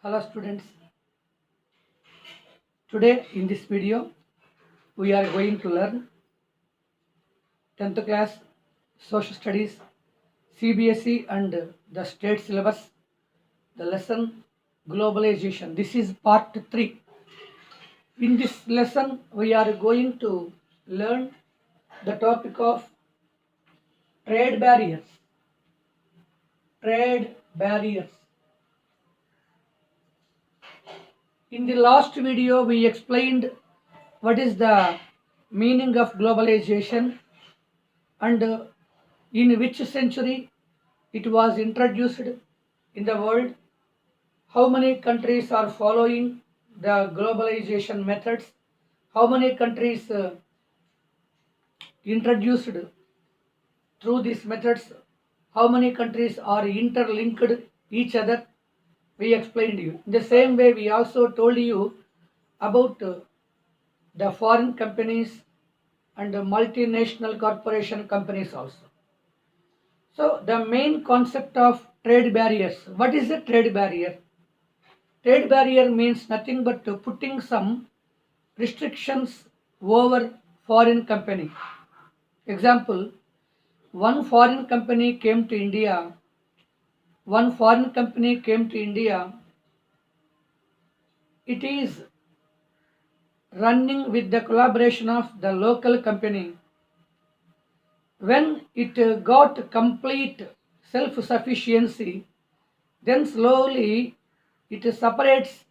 Hello students, today in this video we are going to learn 10th class social studies CBSE and the state syllabus, the lesson globalization. This is part 3. In this lesson we are going to learn the topic of trade barriers. Trade barriers. In the last video we explained what is the meaning of globalization and in which century it was introduced in the world, how many countries are following the globalization methods, how many countries introduced through these methods, how many countries are interlinked each other. We explained you. In the same way we also told you about the foreign companies and the multinational corporation companies also. So the main concept of trade barriers. What is a trade barrier? Trade barrier means nothing but putting some restrictions over foreign company. Example, one foreign company came to India. One foreign company came to India. It is running with the collaboration of the local company. When it got complete self-sufficiency, then slowly it separates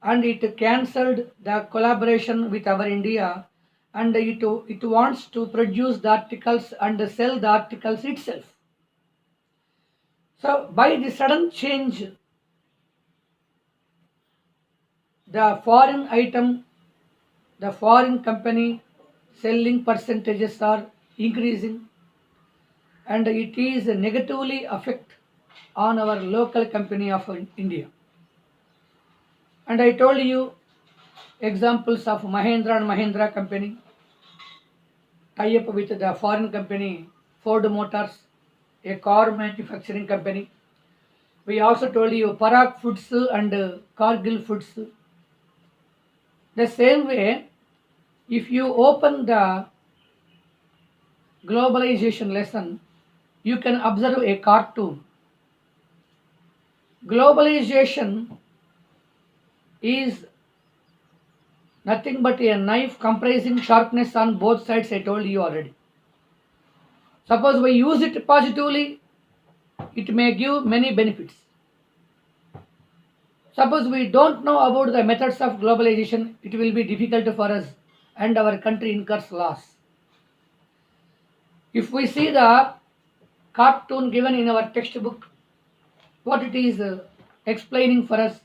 and it cancelled the collaboration with our India, and it wants to produce the articles and sell the articles itself. So by the sudden change, the foreign item, the foreign company selling percentages are increasing, and it is negatively affect on our local company of India. And I told you examples of Mahindra and Mahindra company tie up with the foreign company Ford Motors, a car manufacturing company. We also told you Parag Foods and Cargill Foods. The same way, if you open the globalization lesson, you can observe a cartoon. Globalization is nothing but a knife comprising sharpness on both sides, I told you already. Suppose we use it positively, it may give many benefits. Suppose we don't know about the methods of globalization, it will be difficult for us and our country incurs loss. If we see the cartoon given in our textbook, what it is explaining for us.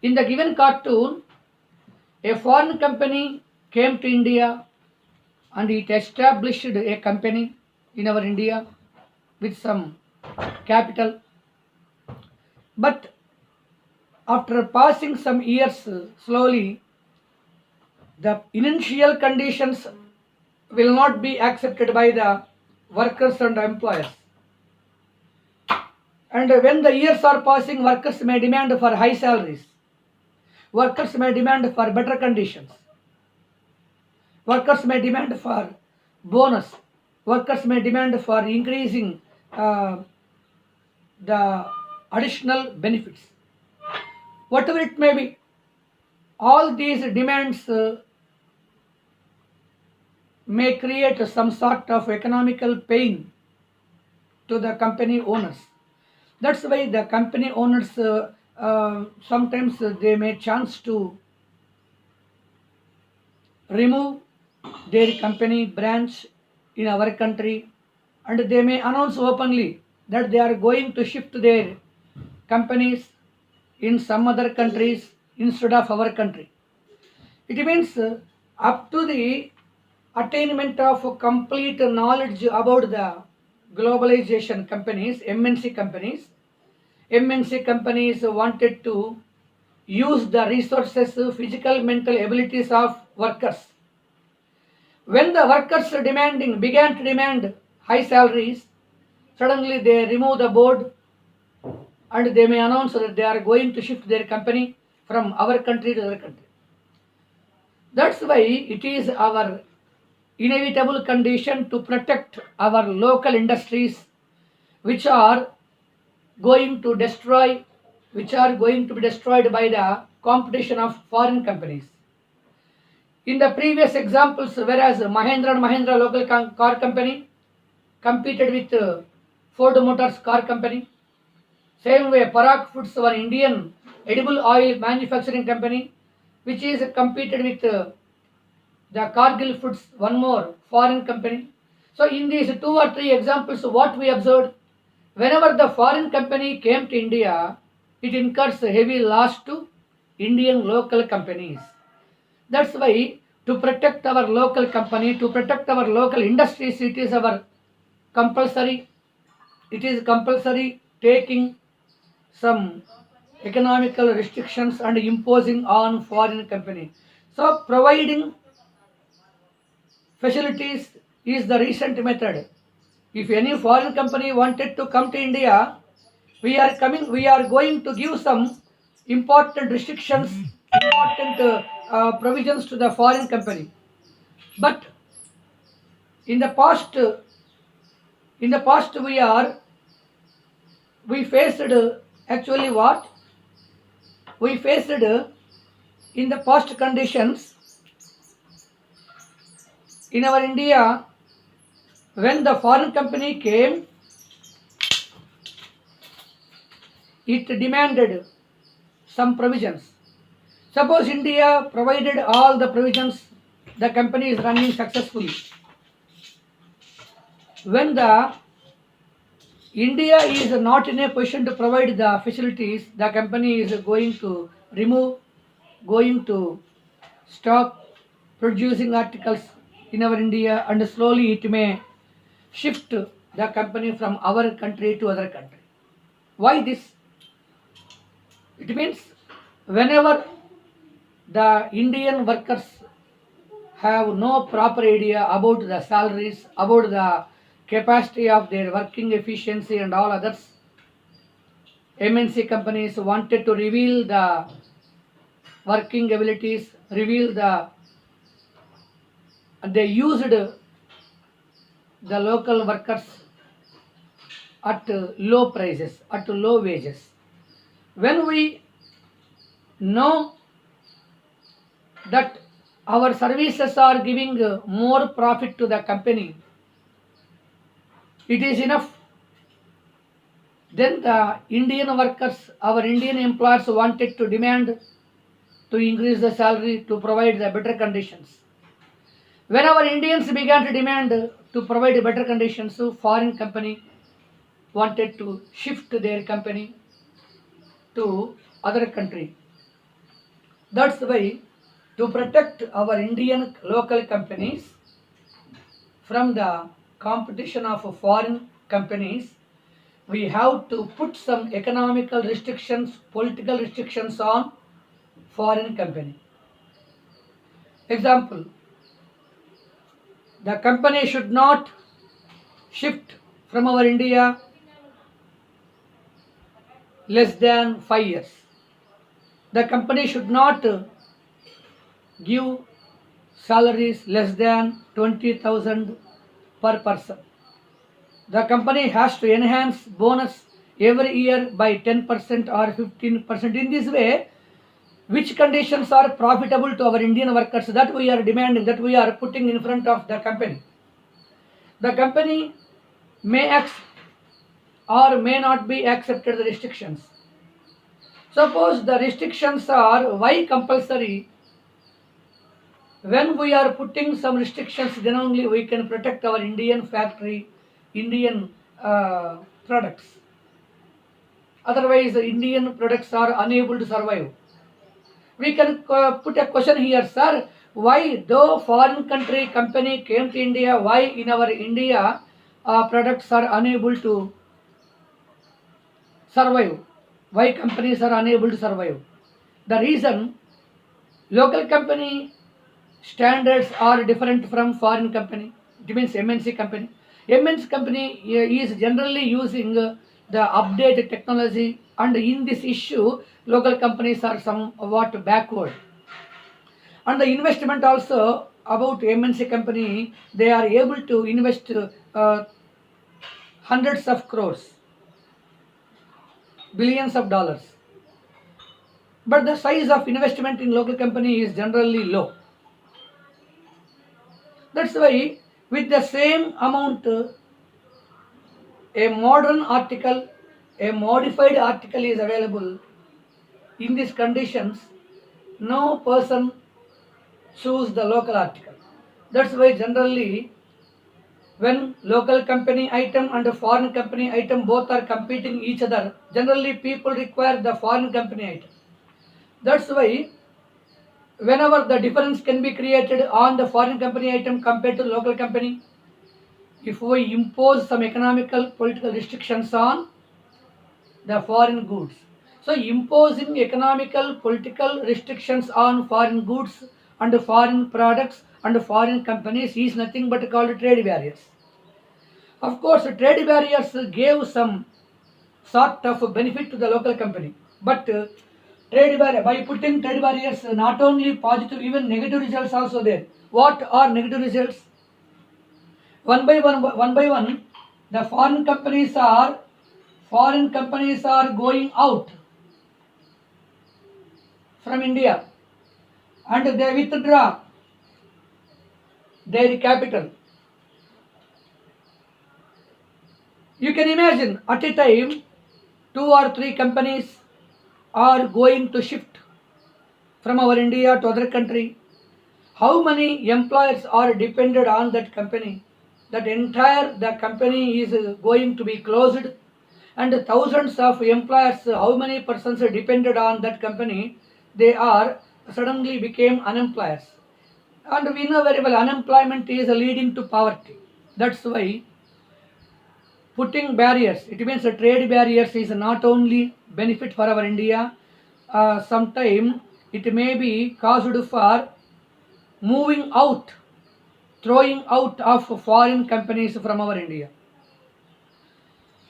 In the given cartoon, a foreign company came to India and it established a company in our India with some capital. But after passing some years, slowly, the initial conditions will not be accepted by the workers and employers. And when the years are passing, workers may demand for high salaries. Workers may demand for better conditions. Workers may demand for bonus. Workers may demand for increasing the additional benefits. Whatever it may be, all these demands may create some sort of economical pain to the company owners. That's why the company owners sometimes they may chance to remove their company branch in our country, and they may announce openly that they are going to shift their companies in some other countries instead of our country. It means up to the attainment of complete knowledge about the globalization companies, MNC companies wanted to use the resources, physical, mental abilities of workers. When the workers began to demand high salaries, suddenly they remove the board and they may announce that they are going to shift their company from our country to other country. That's why it is our inevitable condition to protect our local industries which are going to destroy which are going to be destroyed by the competition of foreign companies. In the previous examples, whereas Mahindra and Mahindra local car company competed with Ford Motors car company, same way Parag Foods, one Indian edible oil manufacturing company, which is competed with the Cargill Foods, one more foreign company. So in these two or three examples, what we observed, whenever the foreign company came to India, it incurs heavy loss to Indian local companies. That's why to protect our local company, to protect our local industries, compulsory, it is compulsory taking some economical restrictions and imposing on foreign company. So providing facilities is the recent method. If any foreign company wanted to come to India, we are going to give some important restrictions, important provisions to the foreign company. But in the past, we faced actually what we faced in the past conditions in our India. When the foreign company came, it demanded some provisions. Suppose India provided all the provisions, the company is running successfully. When the India is not in a position to provide the facilities, the company is going to going to stop producing articles in our India, and slowly it may shift the company from our country to other country. Why this? It means whenever the Indian workers have no proper idea about the salaries, about the capacity of their working efficiency and all others, MNC companies wanted to reveal the working abilities, they used the local workers at low prices, at low wages. When we know that our services are giving more profit to the company, it is enough. Then the Indian workers, our Indian employers wanted to demand to increase the salary, to provide the better conditions. When our Indians began to demand to provide better conditions, so foreign company wanted to shift their company to other country. That's why to protect our Indian local companies from the competition of foreign companies, we have to put some economical restrictions, political restrictions on foreign company. Example, the company should not shift from our India less than 5 years. The company should not give salaries less than 20,000 per person. The company has to enhance bonus every year by 10% or 15%. In this way, which conditions are profitable to our Indian workers, that we are demanding, that we are putting in front of the company. The company may accept or may not be accepted the restrictions. Suppose the restrictions are why compulsory. When we are putting some restrictions, then only we can protect our Indian factory, Indian products. Otherwise, the Indian products are unable to survive. We can put a question here, sir. Why, though foreign country company came to India, why in our India products are unable to survive? Why companies are unable to survive? The reason, local company standards are different from foreign company. It means MNC company. MNC company is generally using the update technology, and in this issue, local companies are somewhat backward. And the investment also about MNC company, they are able to invest hundreds of crores, billions of dollars. But the size of investment in local company is generally low. That's why with the same amount, a modern article, a modified article is available. In these conditions, no person choose the local article. That's why generally when local company item and a foreign company item both are competing each other, generally people require the foreign company item. That's why whenever the difference can be created on the foreign company item compared to local company, if we impose some economical political restrictions on the foreign goods. So imposing economical political restrictions on foreign goods and foreign products and foreign companies is nothing but called trade barriers. Of course, trade barriers gave some sort of benefit to the local company, but trade barrier, by putting trade barriers, not only positive, even negative results also there. What are negative results? One by one, the foreign companies are going out from India and they withdraw their capital. You can imagine at a time 2 or 3 companies are going to shift from our India to other country. How many employers are dependent on that company? That entire the company is going to be closed, and thousands of employers, how many persons are dependent on that company? They are suddenly became unemployers, and we know very well unemployment is leading to poverty. That's why putting barriers, it means trade barriers is not only benefit for our India. Sometime it may be caused for moving out, throwing out of foreign companies from our India.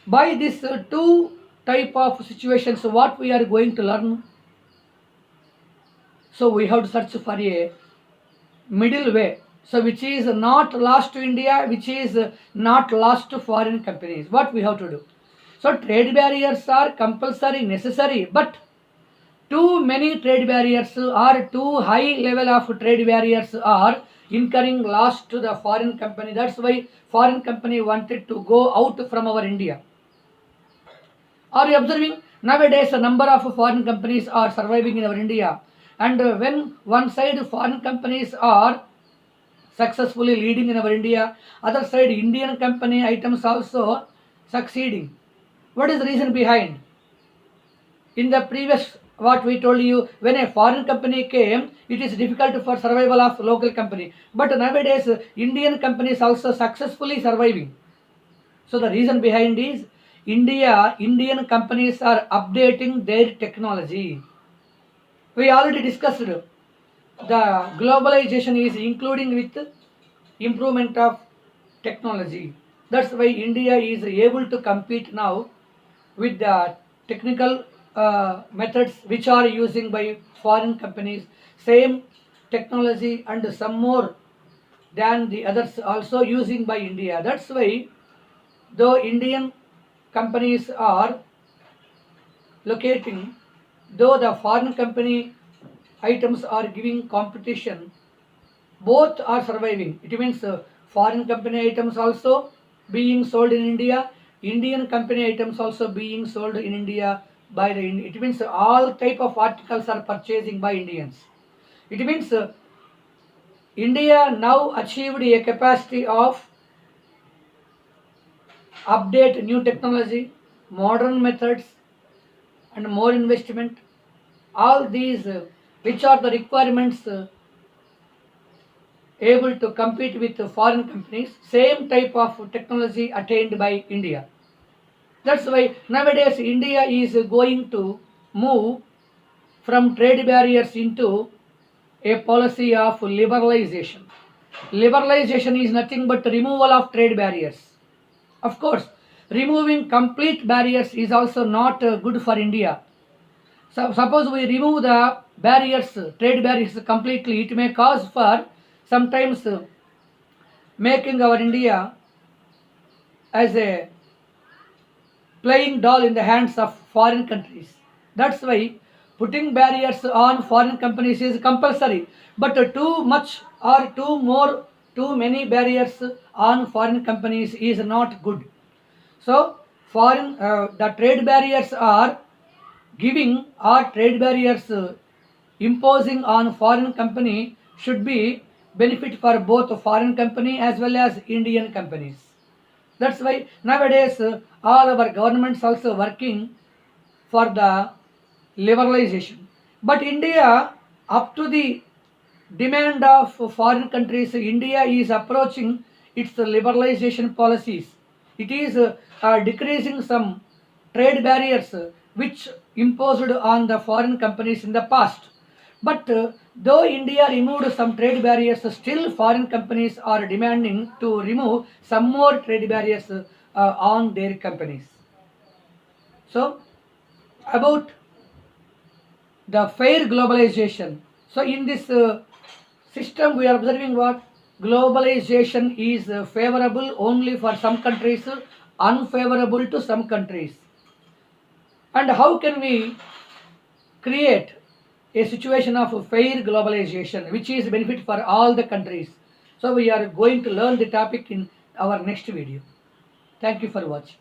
By this two type of situations, what we are going to learn? So we have to search for a middle way. So which is not lost to India, which is not lost to foreign companies. What we have to do? So trade barriers are compulsory, necessary, but too many trade barriers or too high level of trade barriers are incurring loss to the foreign company. That's why foreign company wanted to go out from our India. Are you observing? Nowadays, a number of foreign companies are surviving in our India. And when one side foreign companies are successfully leading in our India, other side Indian company items also succeeding. What is the reason behind? In the previous what we told you, when a foreign company came, it is difficult for survival of local company. But nowadays, Indian companies also successfully surviving. So the reason behind is Indian companies are updating their technology. We already discussed the globalization is including with improvement of technology. That's why India is able to compete now with the technical methods which are using by foreign companies. Same technology and some more than the others also using by India. That's why though Indian companies are locating, though the foreign company items are giving competition, both are surviving. It means foreign company items also being sold in India, Indian company items also being sold in India by the it means all type of articles are purchasing by Indians. It means India now achieved a capacity of update new technology, modern methods, and more investment. All these, which are the requirements able to compete with foreign companies, same type of technology attained by India. That's why nowadays India is going to move from trade barriers into a policy of liberalization. Liberalization is nothing but removal of trade barriers. Of course, removing complete barriers is also not good for India. So suppose we remove the barriers, trade barriers completely, it may cause for sometimes making our India as a playing doll in the hands of foreign countries. That's why putting barriers on foreign companies is compulsory. But too much or too many barriers on foreign companies is not good. So the trade barriers are giving or trade barriers imposing on foreign company should be benefit for both foreign company as well as Indian companies. That's why nowadays all our governments also working for the liberalization. But India, up to the demand of foreign countries, India is approaching its liberalization policies. It is decreasing some trade barriers which imposed on the foreign companies in the past. But though India removed some trade barriers, still foreign companies are demanding to remove some more trade barriers on their companies. So, about the fair globalization. So, in this system, we are observing what globalization is favorable only for some countries, unfavorable to some countries. And how can we create a situation of fair globalization which is benefit for all the countries? So we are going to learn the topic in our next video. Thank you for watching.